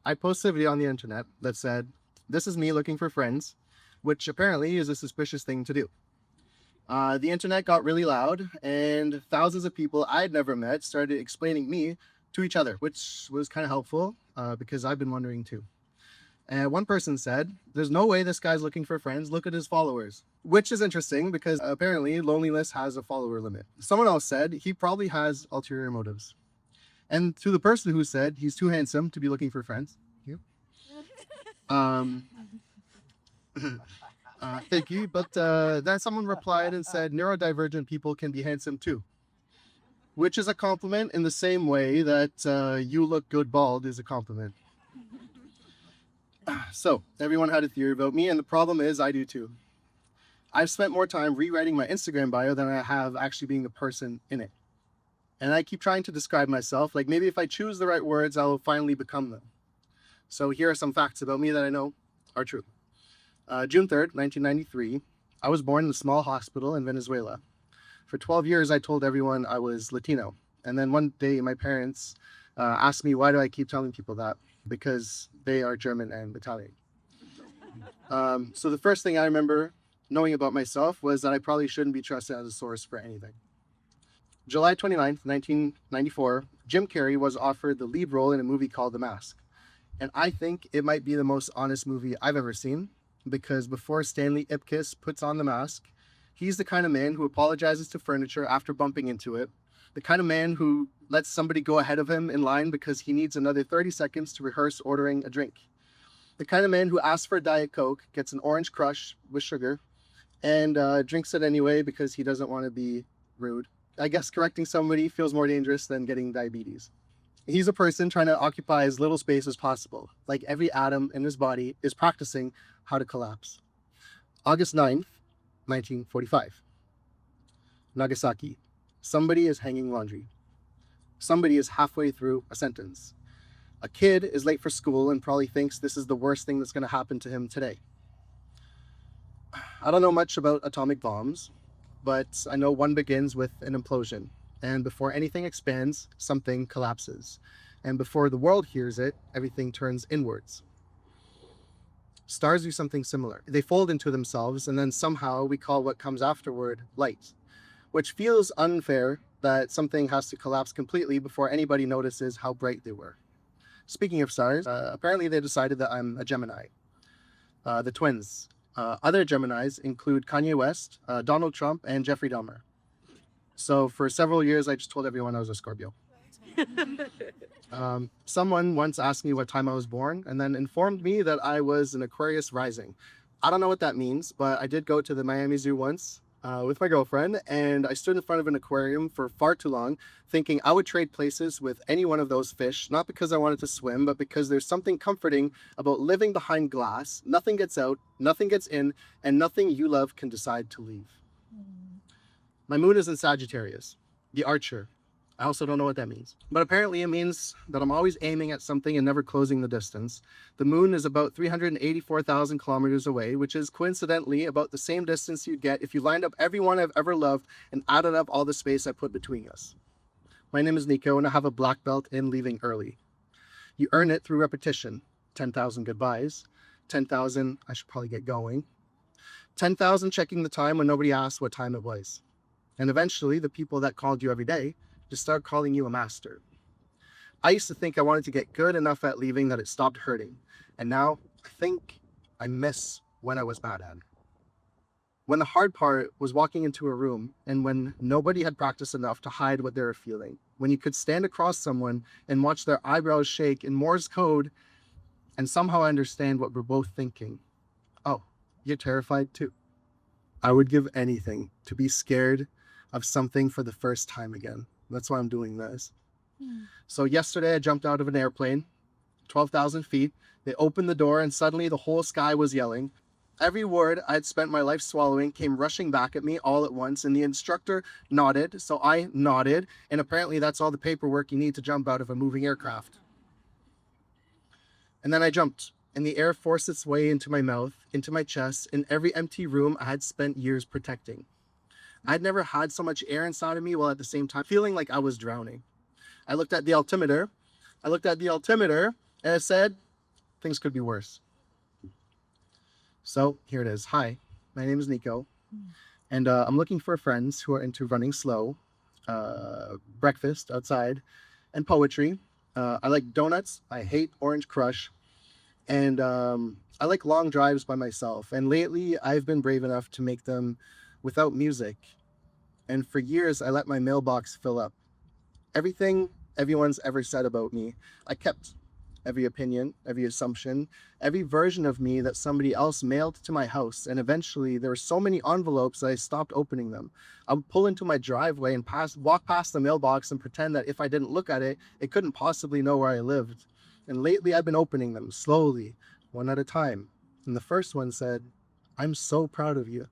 I posted a video on the internet that said, "This is me looking for friends," which apparently is a suspicious thing to do. The internet got really loud, and thousands of people I'd never met started explaining me to each other, which was kind of helpful because I've been wondering too. And one person said, "There's no way this guy's looking for friends. Look at his followers," which is interesting because apparently loneliness has a follower limit. Someone else said he probably has ulterior motives. And to the person who said he's too handsome to be looking for friends, thank you. Thank you. But then someone replied and said neurodivergent people can be handsome too, which is a compliment in the same way that you look good bald is a compliment. So everyone had a theory about me, and the problem is I do too. I've spent more time rewriting my Instagram bio than I have actually being the person in it. And I keep trying to describe myself, like maybe if I choose the right words, I'll finally become them. So here are some facts about me that I know are true. June 3rd, 1993, I was born in a small hospital in Venezuela. For 12 years, I told everyone I was Latino. And then one day, my parents asked me, why do I keep telling people that? Because they are German and Italian. So the first thing I remember knowing about myself was that I probably shouldn't be trusted as a source for anything. July 29th, 1994, Jim Carrey was offered the lead role in a movie called The Mask. And I think it might be the most honest movie I've ever seen, because before Stanley Ipkiss puts on the mask, he's the kind of man who apologizes to furniture after bumping into it, the kind of man who lets somebody go ahead of him in line because he needs another 30 seconds to rehearse ordering a drink, the kind of man who asks for a Diet Coke, gets an Orange Crush with sugar, and drinks it anyway because he doesn't want to be rude. I guess correcting somebody feels more dangerous than getting diabetes. He's a person trying to occupy as little space as possible, like every atom in his body is practicing how to collapse. August 9th, 1945. Nagasaki. Somebody is hanging laundry. Somebody is halfway through a sentence. A kid is late for school and probably thinks this is the worst thing that's going to happen to him today. I don't know much about atomic bombs, but I know one begins with an implosion. And before anything expands, something collapses. And before the world hears it, everything turns inwards. Stars do something similar. They fold into themselves, and then somehow we call what comes afterward light, which feels unfair that something has to collapse completely before anybody notices how bright they were. Speaking of stars, apparently they decided that I'm a Gemini. The twins. Other Geminis include Kanye West, Donald Trump, and Jeffrey Dahmer. So for several years, I just told everyone I was a Scorpio. Someone once asked me what time I was born and then informed me that I was an Aquarius rising. I don't know what that means, but I did go to the Miami Zoo once with my girlfriend, and I stood in front of an aquarium for far too long, thinking I would trade places with any one of those fish, not because I wanted to swim, but because there's something comforting about living behind glass. Nothing gets out, nothing gets in, and nothing you love can decide to leave. My moon is in Sagittarius, the archer. I also don't know what that means. But apparently it means that I'm always aiming at something and never closing the distance. The moon is about 384,000 kilometers away, which is coincidentally about the same distance you'd get if you lined up everyone I've ever loved and added up all the space I put between us. My name is Nico, and I have a black belt in leaving early. You earn it through repetition. 10,000 goodbyes. 10,000, I should probably get going. 10,000 checking the time when nobody asked what time it was. And eventually, the people that called you every day just start calling you a master. I used to think I wanted to get good enough at leaving that it stopped hurting. And now I think I miss when I was bad at it. When the hard part was walking into a room and when nobody had practiced enough to hide what they were feeling. When you could stand across someone and watch their eyebrows shake in Morse code and somehow understand what we're both thinking. Oh, you're terrified too. I would give anything to be scared of something for the first time again. That's why I'm doing this. So yesterday I jumped out of an airplane, 12,000 feet. They opened the door and suddenly the whole sky was yelling. Every word I'd spent my life swallowing came rushing back at me all at once, and the instructor nodded, so I nodded, and apparently that's all the paperwork you need to jump out of a moving aircraft. And then I jumped, and the air forced its way into my mouth, into my chest, in every empty room I had spent years protecting. I'd never had so much air inside of me while at the same time feeling like I was drowning. I looked at the altimeter, And it said, things could be worse. So here it is. Hi, my name is Nico, and I'm looking for friends who are into running slow, breakfast outside, and poetry. I like donuts. I hate Orange Crush. And I like long drives by myself. And lately, I've been brave enough to make them without music. And for years, I let my mailbox fill up. Everything everyone's ever said about me, I kept. Every opinion, every assumption, every version of me that somebody else mailed to my house. And eventually, there were so many envelopes that I stopped opening them. I would pull into my driveway and walk past the mailbox and pretend that if I didn't look at it, it couldn't possibly know where I lived. And lately, I've been opening them slowly, one at a time. And the first one said, "I'm so proud of you."